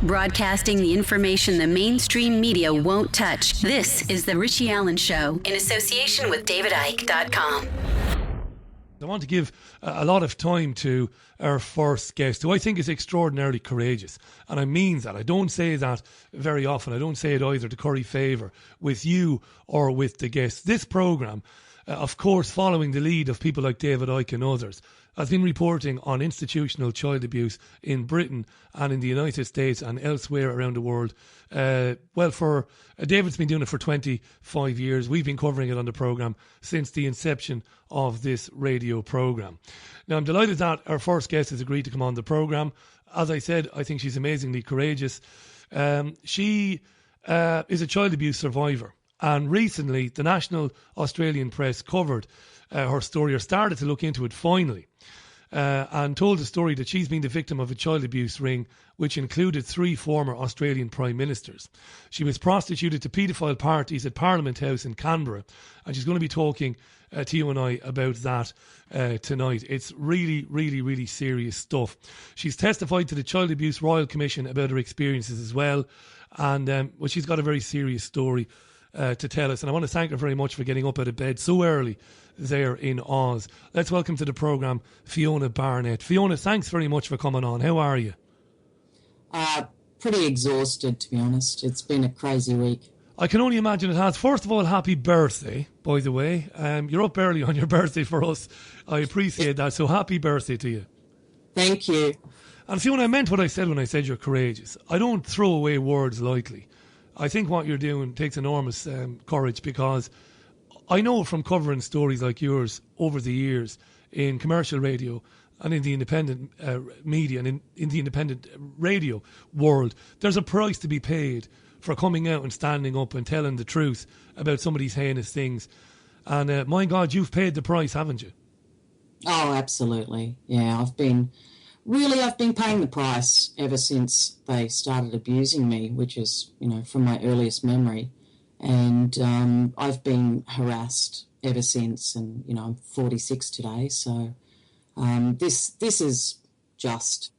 Broadcasting the information the mainstream media won't touch. This is The Richie Allen Show in association with DavidIke.com. I want to give a lot of time to our first guest, who I think is extraordinarily courageous. And I mean that. I don't say that very often. I don't say it either to curry favour with you or with the guests. This programme, of course, following the lead of people like David Icke and others, has been reporting on institutional child abuse in Britain and in the United States and elsewhere around the world. David's been doing it for 25 years. We've been covering it on the programme since the inception of this radio programme. Now, I'm delighted that our first guest has agreed to come on the programme. As I said, I think she's amazingly courageous. She is a child abuse survivor. And recently, the National Australian Press covered her story, or started to look into it finally, and told the story that she's been the victim of a child abuse ring which included 3 former Australian Prime Ministers. She was prostituted to paedophile parties at Parliament House in Canberra, and she's going to be talking to you and I about that tonight. It's really, really, really serious stuff. She's testified to the Child Abuse Royal Commission about her experiences as well, and she's got a very serious story to tell us, and I want to thank her very much for getting up out of bed so early there in Oz. Let's welcome to the programme Fiona Barnett. Fiona, thanks very much for coming on. How are you? Pretty exhausted, to be honest. It's been a crazy week. I can only imagine it has. First of all, happy birthday, by the way. You're up early on your birthday for us. I appreciate that, so happy birthday to you. Thank you. And Fiona, I meant what I said when I said you're courageous. I don't throw away words lightly. I think what you're doing takes enormous courage, because I know from covering stories like yours over the years in commercial radio and in the independent media and in the independent radio world, there's a price to be paid for coming out and standing up and telling the truth about some of these heinous things. And my God, you've paid the price, haven't you? Oh, absolutely. Yeah, I've been paying the price ever since they started abusing me, which is, from my earliest memory. And I've been harassed ever since, and, I'm 46 today. So this is just,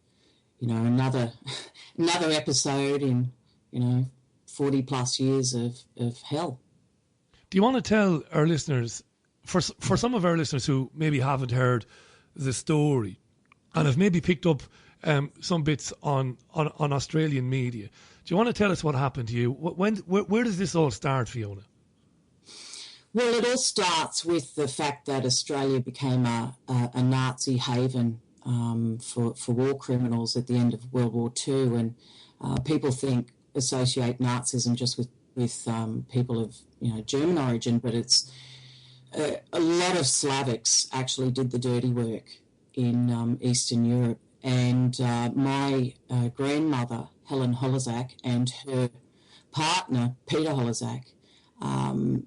another episode in, 40 plus years of hell. Do you want to tell our listeners, for some of our listeners who maybe haven't heard the story and have maybe picked up some bits on Australian media, do you want to tell us what happened to you? Where does this all start, Fiona? Well, it all starts with the fact that Australia became a Nazi haven for war criminals at the end of World War II, and people associate Nazism just with people of German origin, but it's a lot of Slavics actually did the dirty work in Eastern Europe. And my grandmother, Helen Holozak, and her partner, Peter Holozak,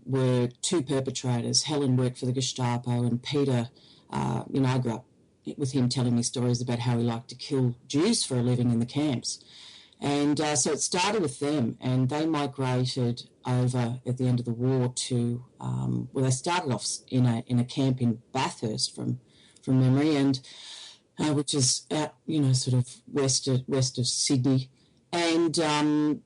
were 2 perpetrators. Helen worked for the Gestapo, and Peter, I grew up with him telling me stories about how he liked to kill Jews for a living in the camps. And so it started with them, and they migrated over at the end of the war to, they started off in a camp in Bathurst from memory, and which is out, sort of west of Sydney. And a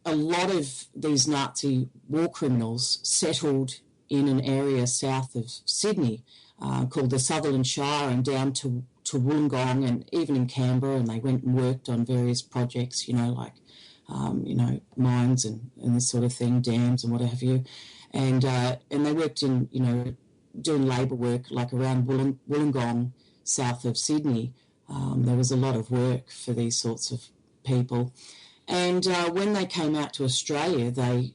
lot of these Nazi war criminals settled in an area south of Sydney called the Sutherland Shire, and down to Wollongong and even in Canberra, and they went and worked on various projects, like, mines and this sort of thing, dams and what have you. And they worked in, doing labour work like around Wollongong, south of Sydney. There was a lot of work for these sorts of people. And when they came out to Australia, they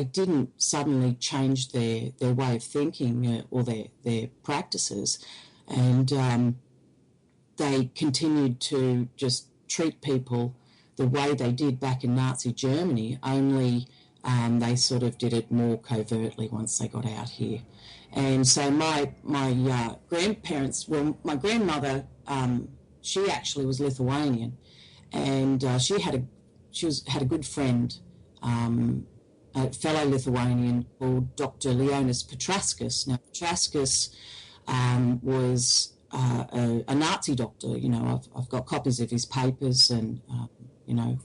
didn't suddenly change their way of thinking or their practices. And they continued to just treat people the way they did back in Nazi Germany, only they sort of did it more covertly once they got out here. And so my grandparents, my grandmother, she actually was Lithuanian, and she had a good friend, a fellow Lithuanian called Dr. Leonis Petrauskas. Now, Petrauskas was a Nazi doctor. You know, I've got copies of his papers, and you know,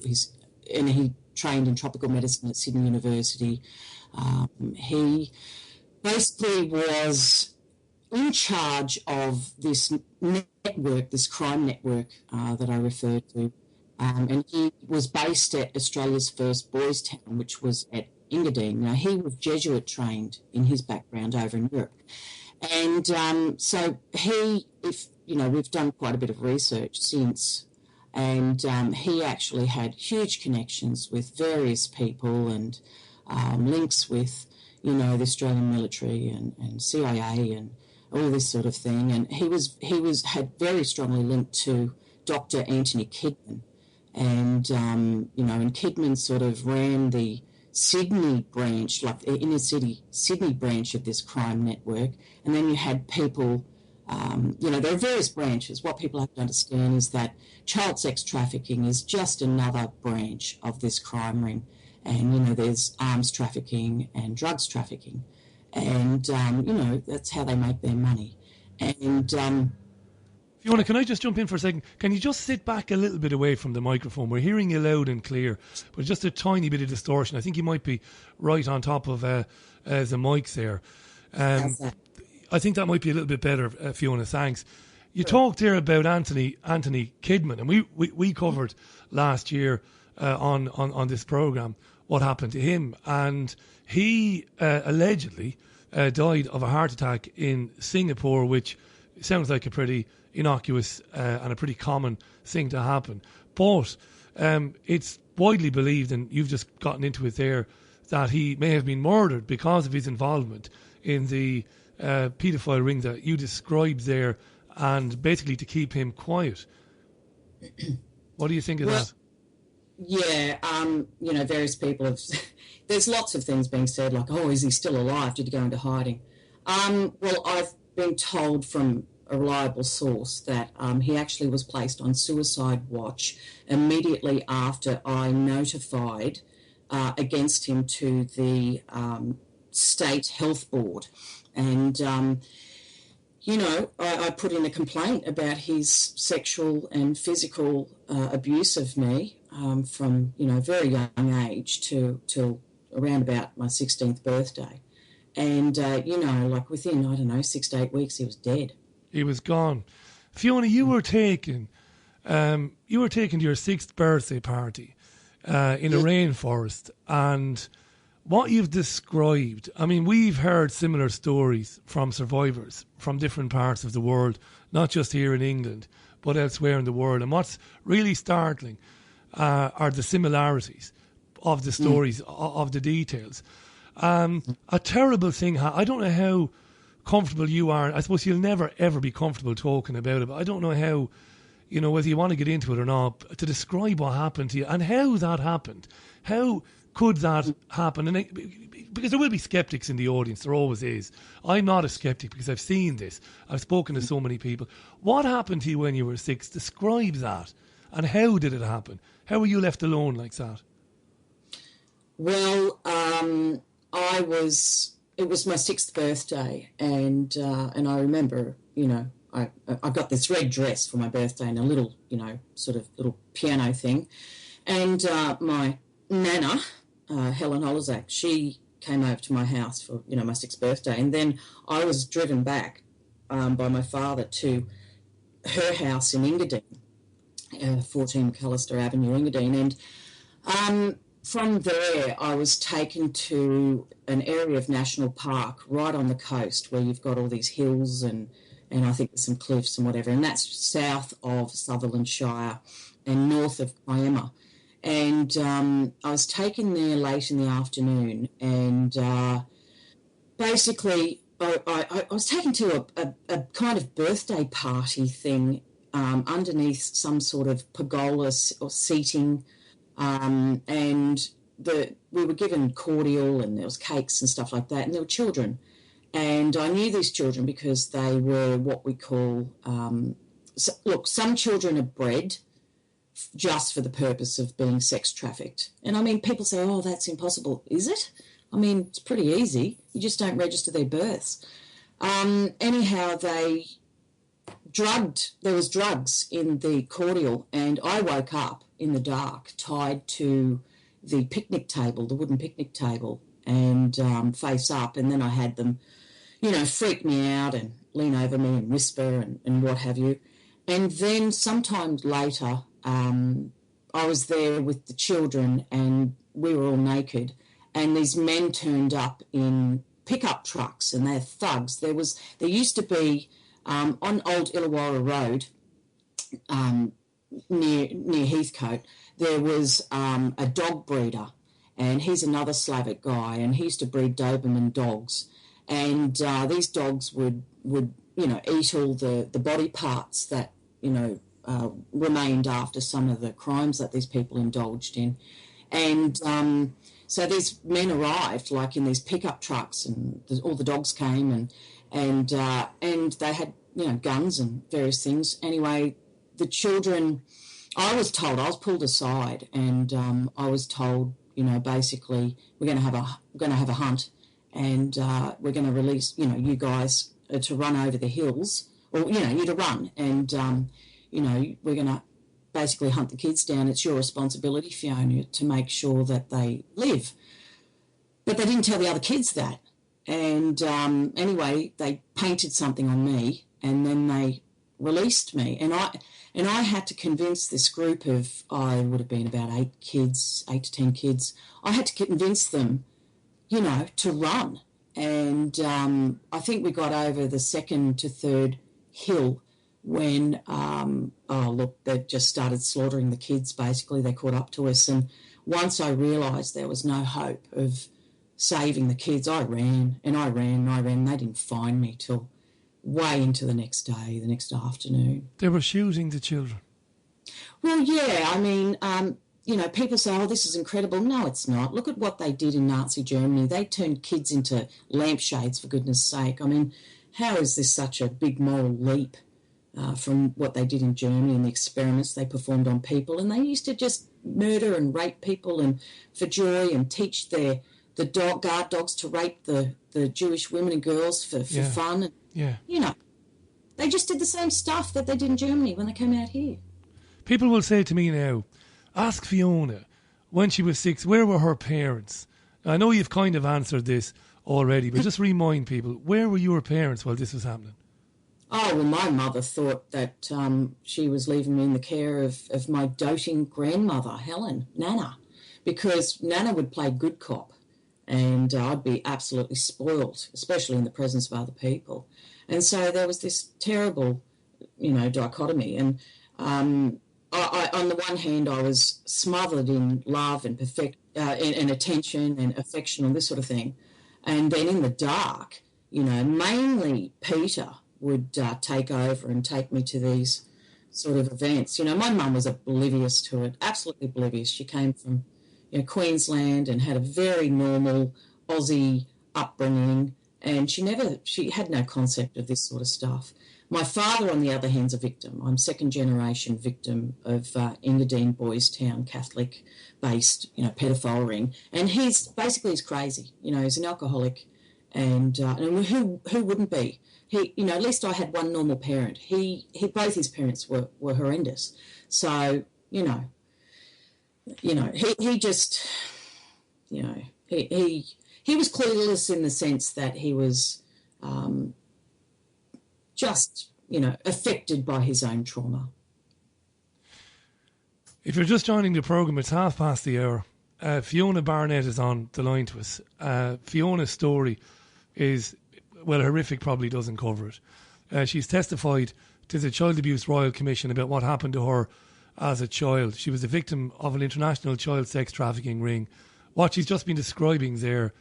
he trained in tropical medicine at Sydney University. He basically was in charge of this network, this crime network that I referred to, and he was based at Australia's first boys' town, which was at Engadine. Now, he was Jesuit trained in his background over in Europe. And so we've done quite a bit of research since, and he actually had huge connections with various people and links with, you know, the Australian military and CIA and all this sort of thing. And he had very strongly linked to Dr. Anthony Kidman. And, you know, and Kidman sort of ran the Sydney branch, like the inner city Sydney branch of this crime network. And then you had people, you know, there are various branches. What people have to understand is that child sex trafficking is just another branch of this crime ring. And, you know, there's arms trafficking and drugs trafficking. And, you know, that's how they make their money. And Fiona, can I just jump in for a second? Can you just sit back a little bit away from the microphone? We're hearing you loud and clear, but just a tiny bit of distortion. I think you might be right on top of the mics there. I think that might be a little bit better, Fiona, thanks. You talked there about Anthony Kidman, and we covered last year on this programme what happened to him. And he allegedly died of a heart attack in Singapore, which sounds like a pretty innocuous and a pretty common thing to happen. But it's widely believed, and you've just gotten into it there, that he may have been murdered because of his involvement in the paedophile ring that you described there, and basically to keep him quiet. What do you think of that? Yeah, you know, various people have... There's lots of things being said, like, oh, is he still alive? Did he go into hiding? Well, I've been told from a reliable source that he actually was placed on suicide watch immediately after I notified against him to the State Health Board. And, you know, I put in a complaint about his sexual and physical abuse of me from, you know, very young age till around about my 16th birthday. And, you know, like within, I don't know, 6 to 8 weeks, he was dead. He was gone. Fiona, you were taken to your 6th birthday party in a rainforest, and what you've described, I mean, we've heard similar stories from survivors from different parts of the world, not just here in England, but elsewhere in the world. And what's really startling are the similarities of the stories, of the details. A terrible thing. I don't know how comfortable you are. I suppose you'll never ever be comfortable talking about it, but I don't know how, you know, whether you want to get into it or not, to describe what happened to you and how that happened. How could that happen? And because there will be skeptics in the audience, there always is. I'm not a skeptic because I've seen this. I've spoken to so many people. What happened to you when you were 6? Describe that. And how did it happen? How were you left alone like that? Well, it was my 6th birthday, and I remember, you know, I got this red dress for my birthday and a little, you know, sort of little piano thing, and my nana, Helen Holozak, she came over to my house for, you know, my 6th birthday, and then I was driven back by my father to her house in Engadine, 14 McAllister Avenue, Engadine, and from there, I was taken to an area of National Park right on the coast where you've got all these hills and I think there's some cliffs and whatever, and that's south of Sutherland Shire and north of Kiama. And I was taken there late in the afternoon, and basically I was taken to a kind of birthday party thing underneath some sort of pergola or seating. And we were given cordial and there was cakes and stuff like that, and there were children. And I knew these children because they were what we call, some children are bred just for the purpose of being sex trafficked. And I mean, people say, oh, that's impossible. Is it? I mean, it's pretty easy. You just don't register their births. Anyhow, they There was drugs in the cordial, and I woke up in the dark tied to the picnic table, the wooden picnic table, and face up, and then I had them, freak me out and lean over me and whisper and what have you. And then sometime later, I was there with the children and we were all naked, and these men turned up in pickup trucks, and they're thugs. There used to be on Old Illawarra Road, near Heathcote, there was a dog breeder, and he's another Slavic guy, and he used to breed Doberman dogs, and these dogs would eat all the body parts that remained after some of the crimes that these people indulged in, and so these men arrived like in these pickup trucks, and all the dogs came, and they had guns and various things. Anyway, the children, I was pulled aside, and I was told, basically we're going to have a hunt, and we're going to release you guys to run over the hills, or you to run, and we're going to basically hunt the kids down. It's your responsibility, Fiona, to make sure that they live. But they didn't tell the other kids that. And anyway, they painted something on me, and then they released me. And I had to convince this group of, I would have been about 8 to 10 kids. I had to convince them, to run. And I think we got over the second to third hill when, they just started slaughtering the kids, basically. They caught up to us. And once I realised there was no hope of saving the kids, I ran, and I ran, and I ran. They didn't find me till way into the next day, the next afternoon. They were shooting the children. Well, yeah, I mean, people say, this is incredible. No, it's not. Look at what they did in Nazi Germany. They turned kids into lampshades, for goodness sake. I mean, how is this such a big moral leap from what they did in Germany and the experiments they performed on people? And they used to just murder and rape people and for joy, and teach the guard dogs to rape the Jewish women and girls for fun. Yeah. They just did the same stuff that they did in Germany when they came out here. People will say to me now, ask Fiona, when she was 6, where were her parents? I know you've kind of answered this already, but just remind people, where were your parents while this was happening? Oh, well, my mother thought that she was leaving me in the care of my doting grandmother, Helen, Nana, because Nana would play good cop, and I'd be absolutely spoilt, especially in the presence of other people. And so there was this terrible, dichotomy. And I, on the one hand, I was smothered in love and and attention and affection and this sort of thing. And then in the dark, mainly Peter would take over and take me to these sort of events. My mum was oblivious to it, absolutely oblivious. She came from Queensland and had a very normal Aussie upbringing, and she had no concept of this sort of stuff. My father, on the other hand, is a victim. I'm second-generation victim of Engadine Boys Town Catholic-based, paedophile ring, and he's crazy. He's an alcoholic, and who wouldn't be? He, at least I had one normal parent. He both his parents were horrendous. So, he just, he was clueless in the sense that he was just, affected by his own trauma. If you're just joining the programme, it's hour. Fiona Barnett is on the line to us. Fiona's story is, horrific probably doesn't cover it. She's testified to the Child Abuse Royal Commission about what happened to her as a child. She was a victim of an international child sex trafficking ring. What she's just been describing there,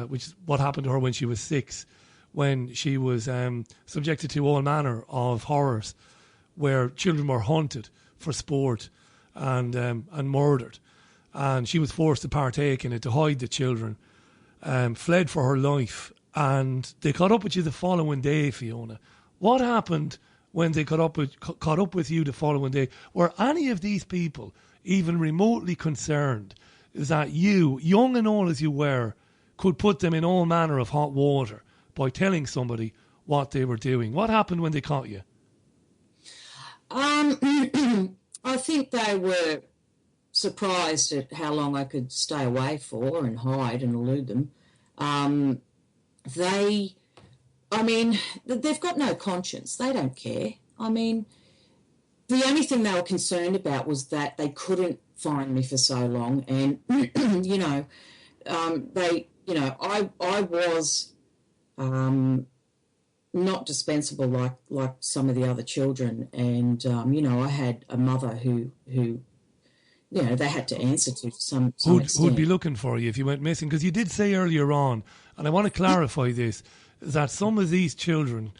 which is what happened to her when she was 6, when she was subjected to all manner of horrors, where children were hunted for sport and murdered. And she was forced to partake in it to hide the children, fled for her life. And they caught up with you the following day, Fiona. What happened when they caught up with you the following day? Were any of these people even remotely concerned that you, young and old as you were, could put them in all manner of hot water by telling somebody what they were doing? What happened when they caught you? I think they were surprised at how long I could stay away for and hide and elude them. They've got no conscience. They don't care. I mean, the only thing they were concerned about was that they couldn't find me for so long. And, I was not dispensable like some of the other children. And, I had a mother who they had to answer to some extent. Who'd be looking for you if you went missing? Because you did say earlier on, and I want to clarify this, that some of these children,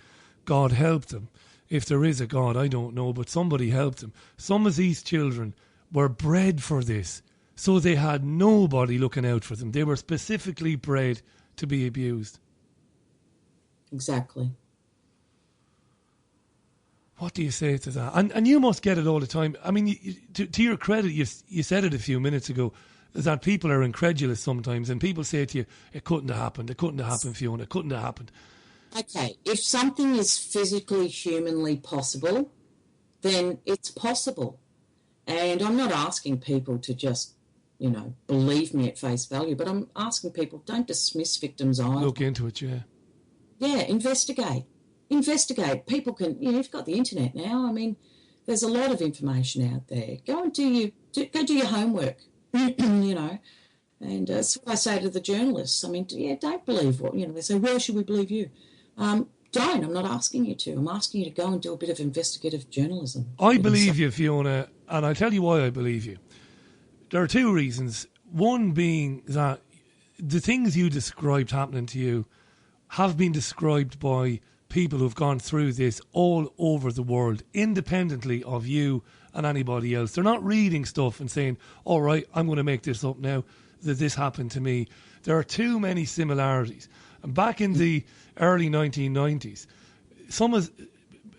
God help them. If there is a God, I don't know, but somebody helped them. Some of these children were bred for this, so they had nobody looking out for them. They were specifically bred to be abused. Exactly. What do you say to that? And you must get it all the time. I mean, to your credit, you said it a few minutes ago, that people are incredulous sometimes, and people say to you, it couldn't have happened, Fiona, it couldn't have happened. Okay, if something is physically, humanly possible, then it's possible. And I'm not asking people to just, believe me at face value, but I'm asking people, don't dismiss victims either. Look into it, yeah. Yeah, investigate. People can, you've got the internet now. I mean, there's a lot of information out there. Go and do your homework, And that's what I say to the journalists. I mean, don't believe what, they say, why should we believe you? Don't. I'm not asking you to. I'm asking you to go and do a bit of investigative journalism. I believe you, Fiona, and I'll tell you why I believe you. There are two reasons. One being that the things you described happening to you have been described by people who've gone through this all over the world, independently of you and anybody else. They're not reading stuff and saying, all right, I'm going to make this up now, that this happened to me. There are too many similarities. And back in the early 1990s,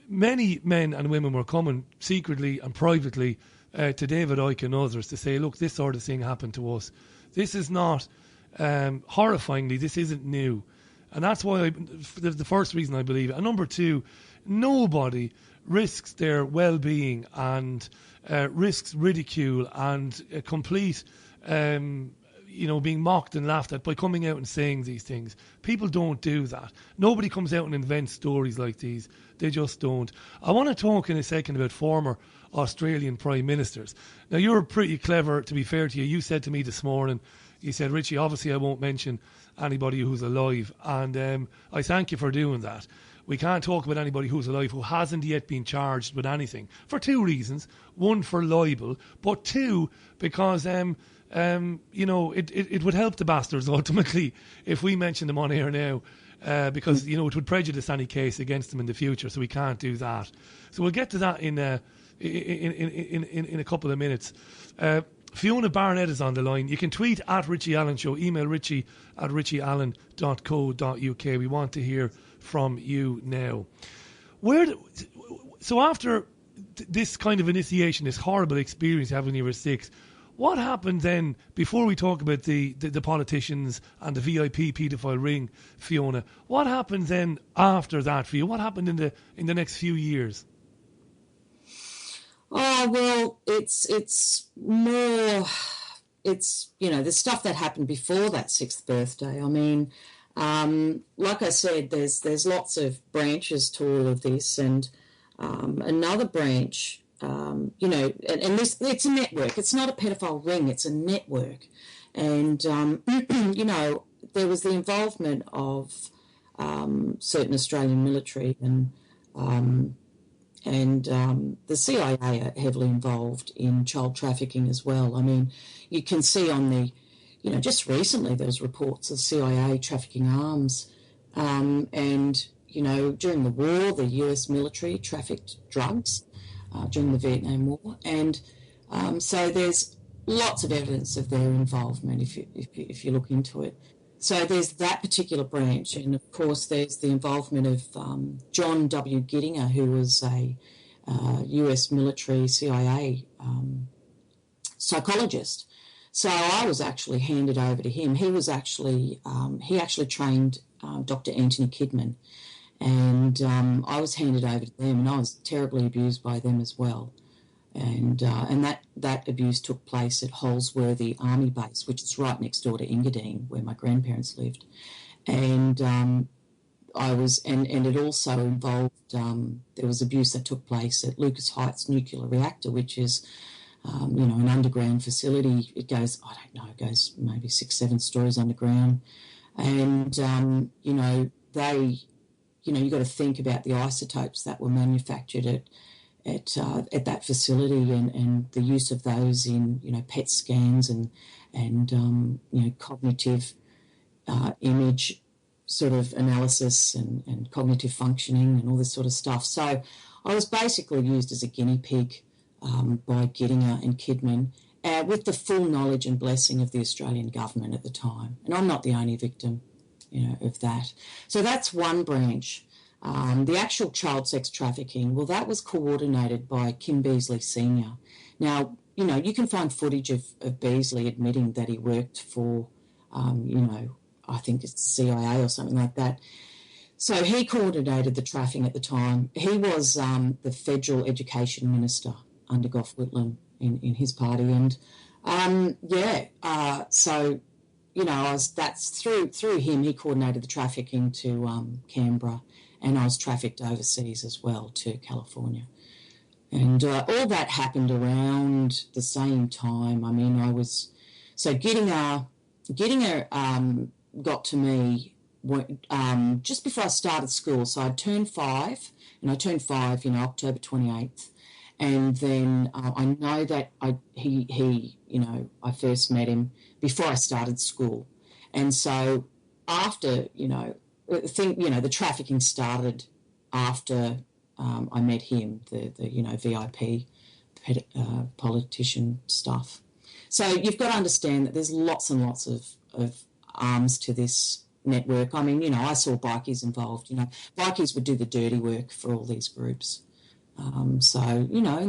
many men and women were coming secretly and privately to David Icke and others to say, look, this sort of thing happened to us. This is not, horrifyingly, this isn't new. And that's why the first reason I believe it. And number two, nobody risks their well-being and risks ridicule and complete, being mocked and laughed at by coming out and saying these things. People don't do that. Nobody comes out and invents stories like these. They just don't. I want to talk in a second about former Australian Prime Ministers. Now, you're pretty clever, to be fair to you. You said to me this morning, you said, Richie, obviously I won't mention anybody who's alive. And I thank you for doing that. We can't talk about anybody who's alive who hasn't yet been charged with anything. For two reasons. One, for libel. But two, because, it would help the bastards ultimately if we mention them on air now. Because, it would prejudice any case against them in the future. So we can't do that. So we'll get to that in a couple of minutes. Fiona Barnett is on the line. You can tweet at Richie Allen Show, email richie at richieallen.co.uk. We want to hear from you now. So after this kind of initiation, this horrible experience you had when you were 6, what happened then, before we talk about the politicians and the VIP paedophile ring, Fiona, what happened then after that for you? What happened in the next few years? Oh, well, it's more, the stuff that happened before that 6th birthday. I mean, like I said, there's lots of branches to all of this, and another branch, and this, it's a network. It's not a pedophile ring, it's a network. And, there was the involvement of certain Australian military and the CIA are heavily involved in child trafficking as well. I mean, you can see on the, just recently there was reports of CIA trafficking arms. And, during the war, the US military trafficked drugs during the Vietnam War. And so there's lots of evidence of their involvement if you look into it. So there's that particular branch, and of course there's the involvement of John W. Gittinger, who was a US military CIA psychologist. So I was actually handed over to him. He was actually he actually trained Dr. Anthony Kidman, And I was handed over to them, and I was terribly abused by them as well. And that abuse took place at Holsworthy Army Base, which is right next door to Engadine, where my grandparents lived. And it also involved, there was abuse that took place at Lucas Heights Nuclear Reactor, which is, an underground facility. It goes, it goes maybe 6-7 stories underground. And, you've got to think about the isotopes that were manufactured at that facility and the use of those in, PET scans and cognitive image sort of analysis and cognitive functioning and all this sort of stuff. So I was basically used as a guinea pig by Gittinger and Kidman with the full knowledge and blessing of the Australian government at the time. And I'm not the only victim, of that. So that's one branch. The actual child sex trafficking, well, that was coordinated by Kim Beazley Sr. Now, you can find footage of Beazley admitting that he worked for, I think it's CIA or something like that. So he coordinated the trafficking at the time. He was the federal education minister under Gough Whitlam in his party. And, that's through him, he coordinated the trafficking to Canberra, and I was trafficked overseas as well to California. And all that happened around the same time. I mean, Gittinger got to me just before I started school. So I turned 5, and I turned 5, October 28th. And then I know that I first met him before I started school. And so after, the trafficking started after I met him, the VIP politician stuff. So you've got to understand that there's lots and lots of arms to this network. I mean, I saw bikies involved. Bikies would do the dirty work for all these groups. And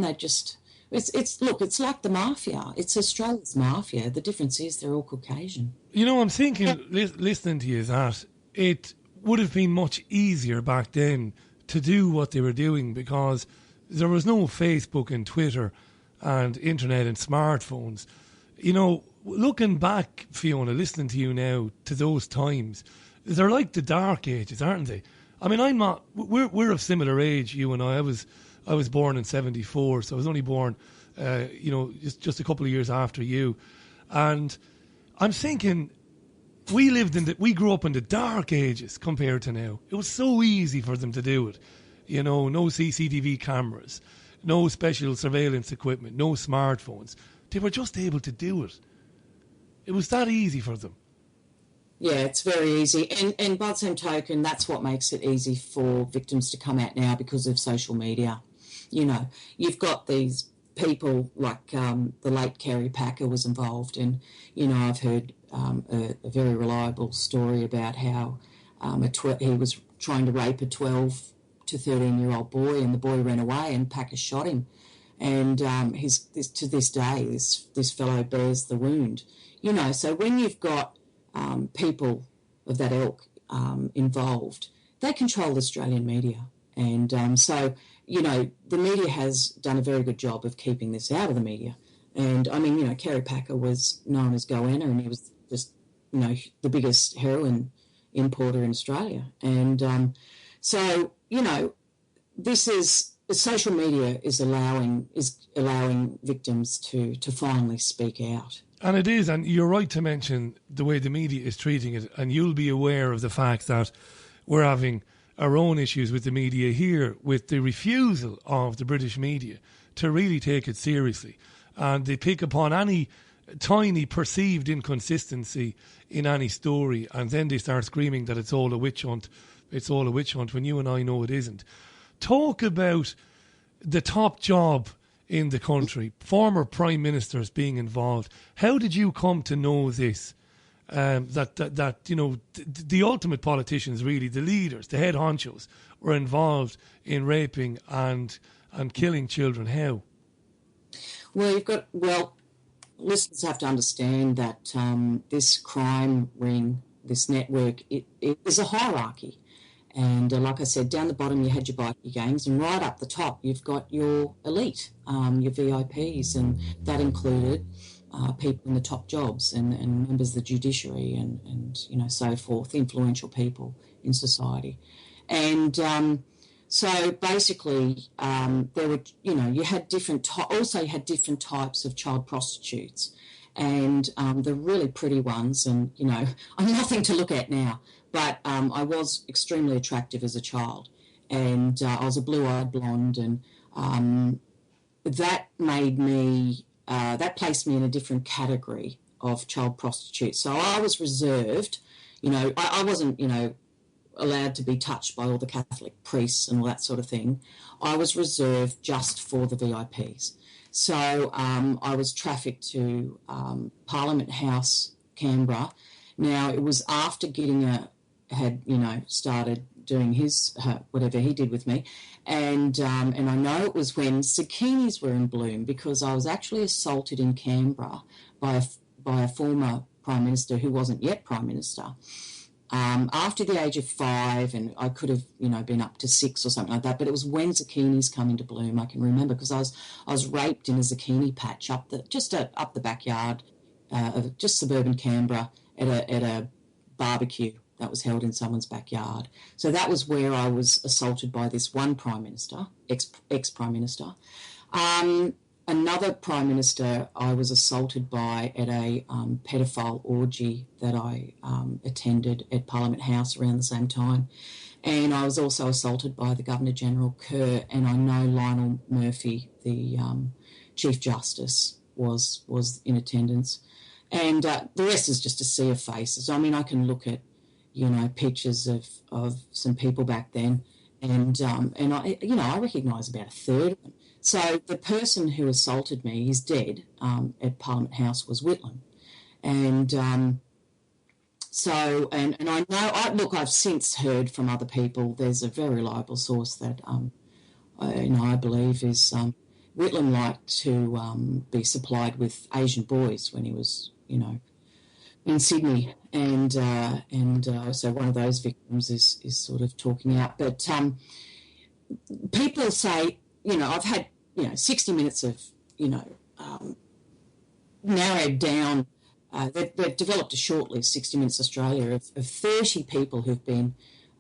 they just, it's like the mafia. It's Australia's mafia. The difference is they're all Caucasian. I'm thinking, listening to you, that it would have been much easier back then to do what they were doing because there was no Facebook and Twitter and internet and smartphones. Looking back, Fiona, listening to you now to those times, they're like the dark ages, aren't they? I mean, we're of similar age, you and I. I was born in 74, so I was only born, just a couple of years after you. And I'm thinking, we grew up in the dark ages compared to now. It was so easy for them to do it. No CCTV cameras, no special surveillance equipment, no smartphones. They were just able to do it. It was that easy for them. Yeah, it's very easy. And by the same token, that's what makes it easy for victims to come out now because of social media. You've got these people like the late Kerry Packer was involved, and, I've heard a very reliable story about how he was trying to rape a 12 to 13-year-old boy, and the boy ran away and Packer shot him. And to this day, this fellow bears the wound. So when you've got people of that ilk involved, they control the Australian media. And the media has done a very good job of keeping this out of the media. And, I mean, Kerry Packer was known as Goanna, and he was just, the biggest heroin importer in Australia. And social media is allowing victims to finally speak out. And it is, and you're right to mention the way the media is treating it, and you'll be aware of the fact that we're having our own issues with the media here, with the refusal of the British media to really take it seriously. And they pick upon any tiny perceived inconsistency in any story, and then they start screaming that it's all a witch hunt. It's all a witch hunt, when you and I know it isn't. Talk about the top job in the country, former prime ministers being involved. How did you come to know this? The ultimate politicians, really, the leaders, the head honchos, were involved in raping and killing children. How? Well, listeners have to understand that this crime ring, this network, it is a hierarchy. And like I said, down the bottom you had your bikie gangs, and right up the top you've got your elite, your VIPs, and that included people in the top jobs and members of the judiciary and so forth, influential people in society. And so basically there were, you had different also you had different types of child prostitutes, and the really pretty ones, and I'm nothing to look at now, but I was extremely attractive as a child, and I was a blue-eyed blonde, and that made me that placed me in a different category of child prostitutes. So I was reserved. I wasn't allowed to be touched by all the Catholic priests and all that sort of thing. I was reserved just for the VIPs. So I was trafficked to Parliament House, Canberra. Now, it was after Giddinga had, started doing his whatever he did with me, and I know it was when zucchinis were in bloom, because I was actually assaulted in Canberra by a former Prime Minister who wasn't yet Prime Minister. After the age of 5, and I could have, been up to 6 or something like that, but it was when zucchinis come into bloom. I can remember, because I was raped in a zucchini patch up the backyard of just suburban Canberra at a barbecue that was held in someone's backyard. So that was where I was assaulted by this one Prime Minister, ex-Prime Minister. Another Prime Minister I was assaulted by at a paedophile orgy that I attended at Parliament House around the same time. And I was also assaulted by the Governor-General Kerr, and I know Lionel Murphy, the Chief Justice, was in attendance. And the rest is just a sea of faces. I mean, I can look at, pictures of some people back then, and I recognise about a third of them. So the person who assaulted me, he's dead, at Parliament House, was Whitlam. And and I know, I've since heard from other people, there's a very reliable source that, I believe is Whitlam liked to be supplied with Asian boys when he was, in Sydney. And so one of those victims is sort of talking out. But people say, I've had, 60 minutes of, narrowed down. They've developed a shortlist, 60 Minutes Australia, of 30 people who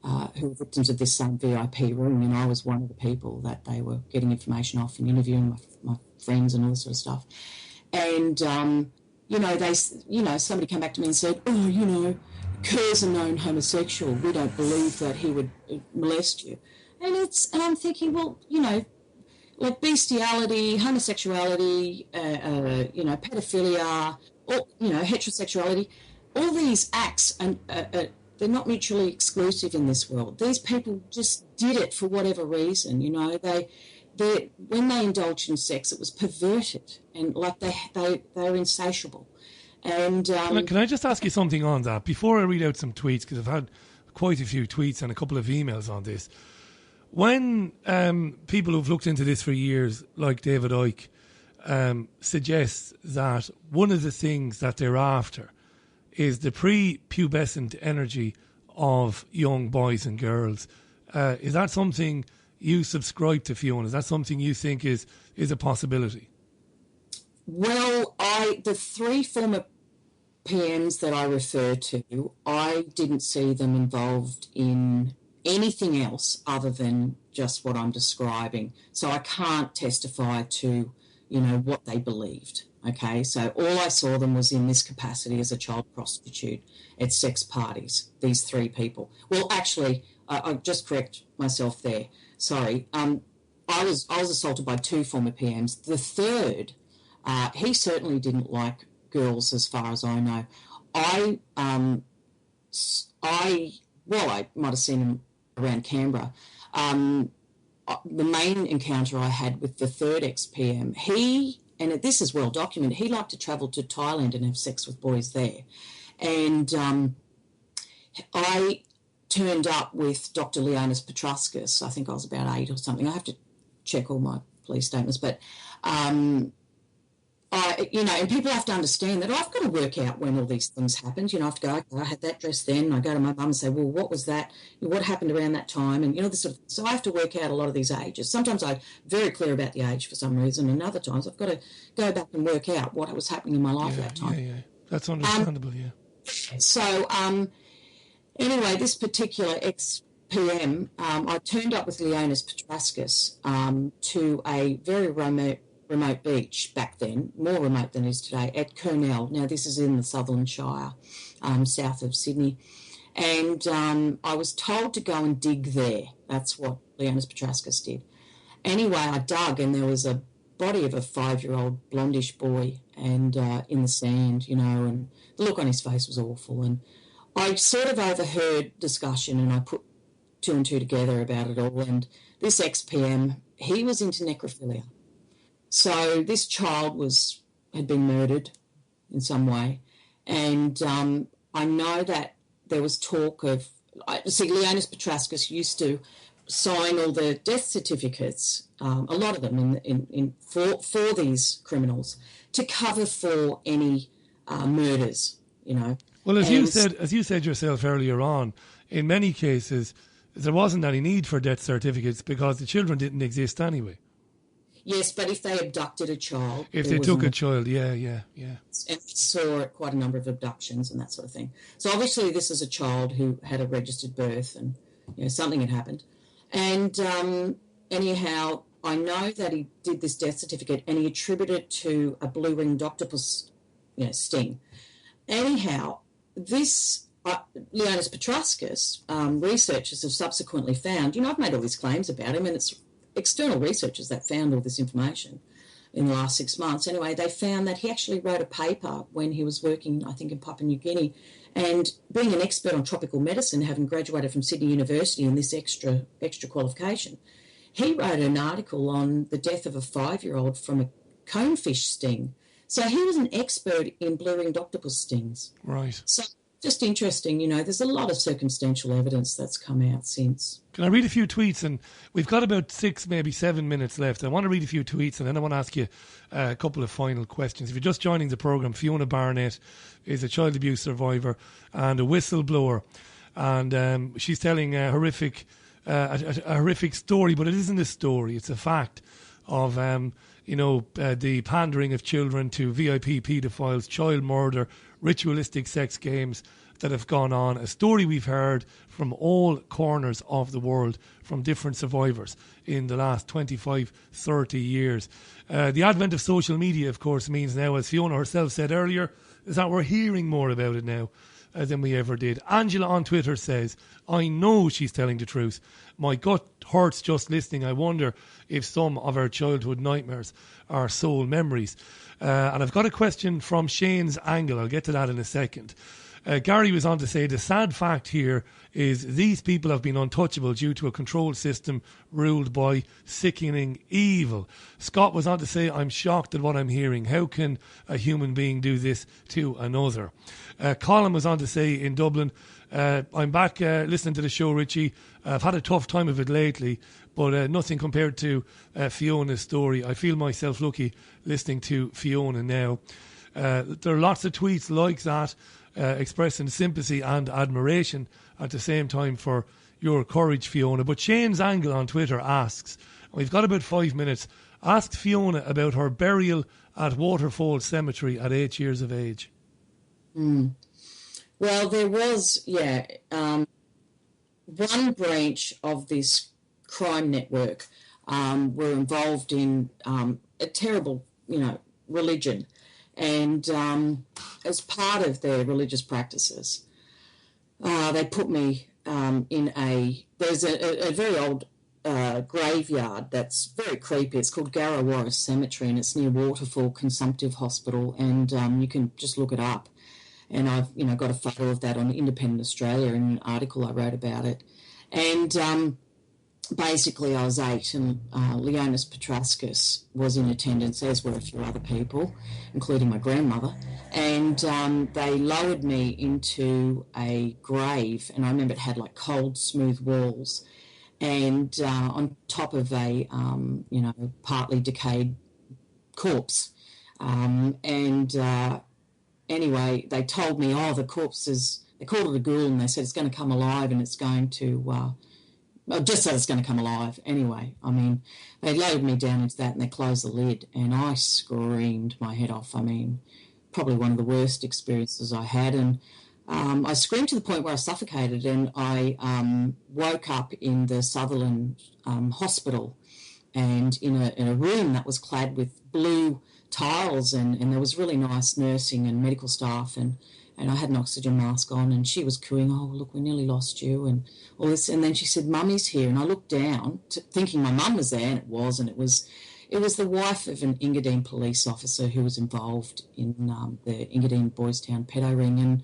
are victims of this same VIP room, and I was one of the people that they were getting information off and interviewing my friends and all this sort of stuff. And somebody came back to me and said, Kerr's a known homosexual. We don't believe that he would molest you. And I'm thinking, well, like bestiality, homosexuality, pedophilia, or, heterosexuality, all these acts, and they're not mutually exclusive in this world. These people just did it for whatever reason, They when they indulged in sex, it was perverted, and like they're insatiable. And can I just ask you something on that before I read out some tweets, because I've had quite a few tweets and a couple of emails on this. When people who've looked into this for years, like David Icke, suggests that one of the things that they're after is the pre-pubescent energy of young boys and girls, is that something you subscribe to, Fiona? Is that something you think is a possibility? Well, the 3 former PMs that I refer to, I didn't see them involved in anything else other than just what I'm describing. So I can't testify to, what they believed. Okay, so all I saw them was in this capacity as a child prostitute at sex parties, these 3 people. Well, actually, I'll just correct myself there. Sorry. I was assaulted by 2 former PMs. The third, he certainly didn't like girls, as far as I know. I might have seen him around Canberra. The main encounter I had with the third ex-PM, and this is well documented, he liked to travel to Thailand and have sex with boys there. And I turned up with Dr. Leonis Petruskas. I think I was about 8 or something. I have to check all my police statements. But and people have to understand that I've got to work out when all these things happened. I have to go, okay, I had that dress then. I go to my mum and say, well, what was that? What happened around that time? And, this sort of, so I have to work out a lot of these ages. Sometimes I'm very clear about the age for some reason, and other times I've got to go back and work out what was happening in my life at that time. Yeah. That's understandable, So, anyway, this particular ex-PM, I turned up with Leonis Petrascus to a very remote beach back then, more remote than it is today, at Kurnell. Now, this is in the Sutherland Shire, south of Sydney. And I was told to go and dig there. That's what Leonis Petrascus did. Anyway, I dug, and there was a body of a 5-year-old blondish boy and in the sand, and the look on his face was awful. And I sort of overheard discussion, and I put 2 and 2 together about it all. And this ex-PM, he was into necrophilia. So this child had been murdered in some way. And I know that there was talk of... Leonis Petrascus used to sign all the death certificates, a lot of them for these criminals, to cover for any murders, Well, as you said yourself earlier on, in many cases there wasn't any need for death certificates because the children didn't exist anyway. Yes, but if they abducted a child... If they took a child, yeah. And saw quite a number of abductions and that sort of thing. So obviously this is a child who had a registered birth and something had happened. And anyhow, I know that he did this death certificate and he attributed it to a blue-ringed octopus sting. Anyhow, this... Leonis Petrascus, researchers have subsequently found... I've made all these claims about him, and it's external researchers that found all this information in the last 6 months. Anyway, they found that he actually wrote a paper when he was working, I think, in Papua New Guinea, and being an expert on tropical medicine, having graduated from Sydney University in this extra qualification, he wrote an article on the death of a 5-year-old from a conefish sting. So he was an expert in blue-ringed octopus stings. Right. So just interesting, there's a lot of circumstantial evidence that's come out since. Can I read a few tweets? And we've got about 6, maybe 7 minutes left. I want to read a few tweets and then I want to ask you a couple of final questions. If you're just joining the programme, Fiona Barnett is a child abuse survivor and a whistleblower. And she's telling a horrific story, but it isn't a story. It's a fact of, the pandering of children to VIP paedophiles, child murder, ritualistic sex games that have gone on. A story we've heard from all corners of the world from different survivors in the last 25, 30 years. The advent of social media, of course, means now, as Fiona herself said earlier, is that we're hearing more about it now than we ever did. Angela on Twitter says, I know she's telling the truth. My gut hurts just listening. I wonder if some of our childhood nightmares are soul memories. And I've got a question from Shane's angle. I'll get to that in a second. Gary was on to say the sad fact here is these people have been untouchable due to a control system ruled by sickening evil. Scott was on to say, I'm shocked at what I'm hearing. How can a human being do this to another? Colin was on to say in Dublin, I'm back listening to the show, Richie. I've had a tough time of it lately, but nothing compared to Fiona's story. I feel myself lucky listening to Fiona now. There are lots of tweets like that expressing sympathy and admiration at the same time for your courage, Fiona. But Shane's Angle on Twitter asks, we've got about 5 minutes, asked Fiona about her burial at Waterfall Cemetery at 8 years of age. Well, there was, one branch of this crime network were involved in a terrible, religion. And as part of their religious practices, they put me there's a very old graveyard that's very creepy. It's called Garrawarra Cemetery, and it's near Waterfall Consumptive Hospital, and you can just look it up. And I've, got a photo of that on Independent Australia in an article I wrote about it. And basically I was 8 and Leonis Petrascus was in attendance, as were a few other people, including my grandmother. And they lowered me into a grave, and I remember it had like cold, smooth walls, and on top of a, partly decayed corpse. Anyway, they told me, the corpse is, they called it a ghoul, and they said it's going to come alive and it's going to, just said it's going to come alive. Anyway, I mean, they loaded me down into that and they closed the lid, and I screamed my head off. I mean, probably one of the worst experiences I had. And I screamed to the point where I suffocated, and I woke up in the Sutherland hospital, and in a room that was clad with blue tiles, and there was really nice nursing and medical staff, and I had an oxygen mask on, and she was cooing, "Oh, look, we nearly lost you," and all this. And then she said, "Mummy's here." And I looked down, thinking my mum was there, and it was the wife of an Engadine police officer who was involved in the Engadine Boys Town pedo ring.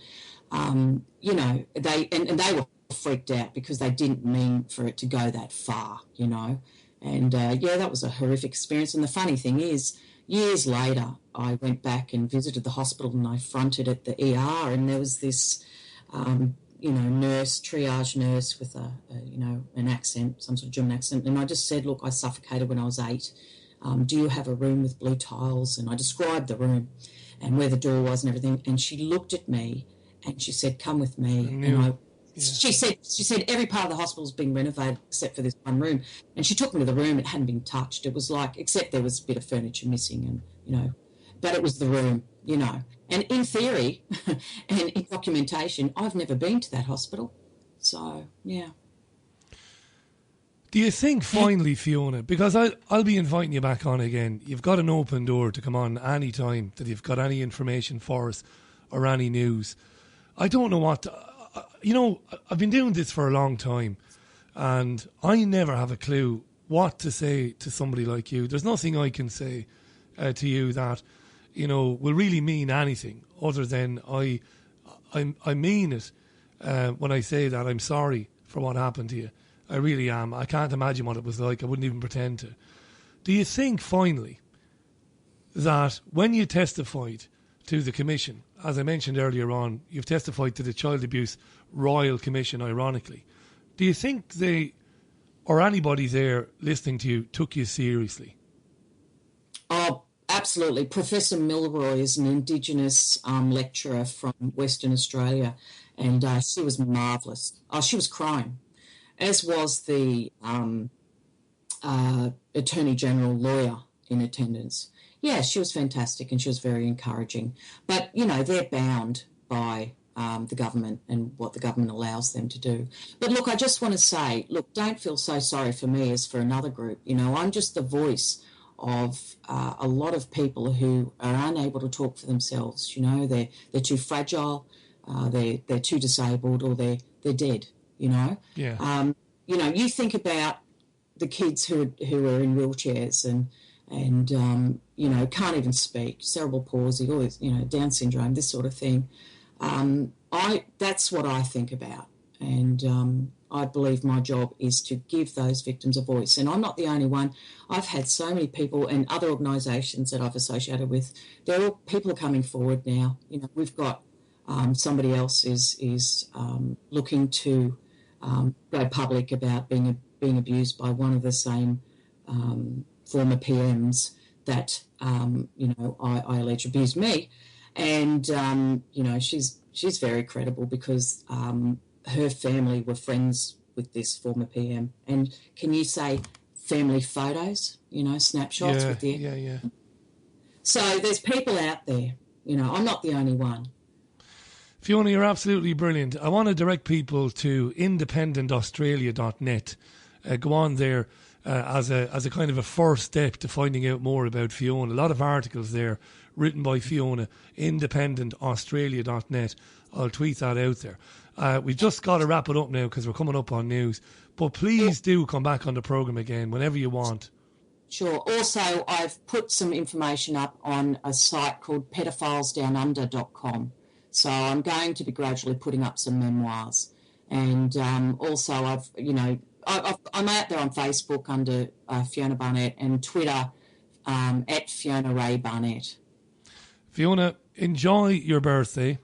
And, they were freaked out because they didn't mean for it to go that far, And, that was a horrific experience. And the funny thing is, years later, I went back and visited the hospital, and I fronted at the ER, and there was this, triage nurse with an accent, some sort of German accent. And I just said, "Look, I suffocated when I was 8. Do you have a room with blue tiles?" And I described the room and where the door was and everything. And she looked at me and she said, "Come with me." She said every part of the hospital is being renovated except for this one room. And she took me to the room. It hadn't been touched. It was like, except there was a bit of furniture missing, and but it was the room, And in theory and in documentation, I've never been to that hospital. So, yeah. Do you think finally, Fiona, because I'll be inviting you back on again, you've got an open door to come on any time that you've got any information for us or any news. I don't know what... I've been doing this for a long time, and I never have a clue what to say to somebody like you. There's nothing I can say to you that, will really mean anything other than I mean it when I say that I'm sorry for what happened to you. I really am. I can't imagine what it was like. I wouldn't even pretend to. Do you think, finally, that when you testified to the Commission, as I mentioned earlier on, you've testified to the Child Abuse Royal Commission, ironically. Do you think they, or anybody there listening to you, took you seriously? Oh, absolutely. Professor Milroy is an Indigenous lecturer from Western Australia, and she was marvellous. Oh, she was crying, as was the Attorney General lawyer in attendance. Yeah, she was fantastic and she was very encouraging. But, they're bound by the government and what the government allows them to do. But, look, I just want to say, don't feel so sorry for me as for another group. I'm just the voice of a lot of people who are unable to talk for themselves. They're too fragile, they're too disabled, or they're dead, Yeah. You think about the kids who are in wheelchairs and can't even speak, cerebral palsy, or Down syndrome, this sort of thing. That's what I think about, and I believe my job is to give those victims a voice. And I'm not the only one. I've had so many people and other organisations that I've associated with. People are coming forward now. We've got somebody else is looking to go public about being abused by one of the same former PMs that I allege abused me, and she's very credible because her family were friends with this former PM. And can you say family photos? Snapshots with the yeah. So there's people out there. I'm not the only one. Fiona, you're absolutely brilliant. I want to direct people to independentaustralia.net. Go on there. As a kind of a first step to finding out more about Fiona. A lot of articles there written by Fiona, independentaustralia.net. I'll tweet that out there. We've just got to wrap it up now because we're coming up on news. But please do come back on the programme again whenever you want. Sure. Also, I've put some information up on a site called paedophilesdownunder.com. So I'm going to be gradually putting up some memoirs. And also I'm out there on Facebook under Fiona Barnett, and Twitter at Fiona Ray Barnett. Fiona, enjoy your birthday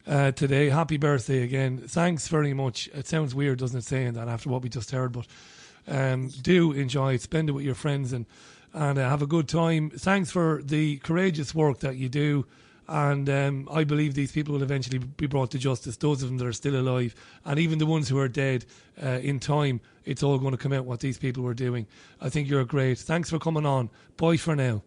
today. Happy birthday again. Thanks very much. It sounds weird, doesn't it, saying that after what we just heard, but do enjoy it. Spend it with your friends and and have a good time. Thanks for the courageous work that you do. And I believe these people will eventually be brought to justice, those of them that are still alive, and even the ones who are dead. In time, it's all going to come out what these people were doing. I think you're great. Thanks for coming on. Bye for now.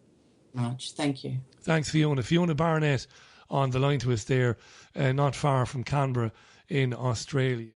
Much. Thank you. Thanks, Fiona. Fiona Barnett on the line to us there, not far from Canberra in Australia.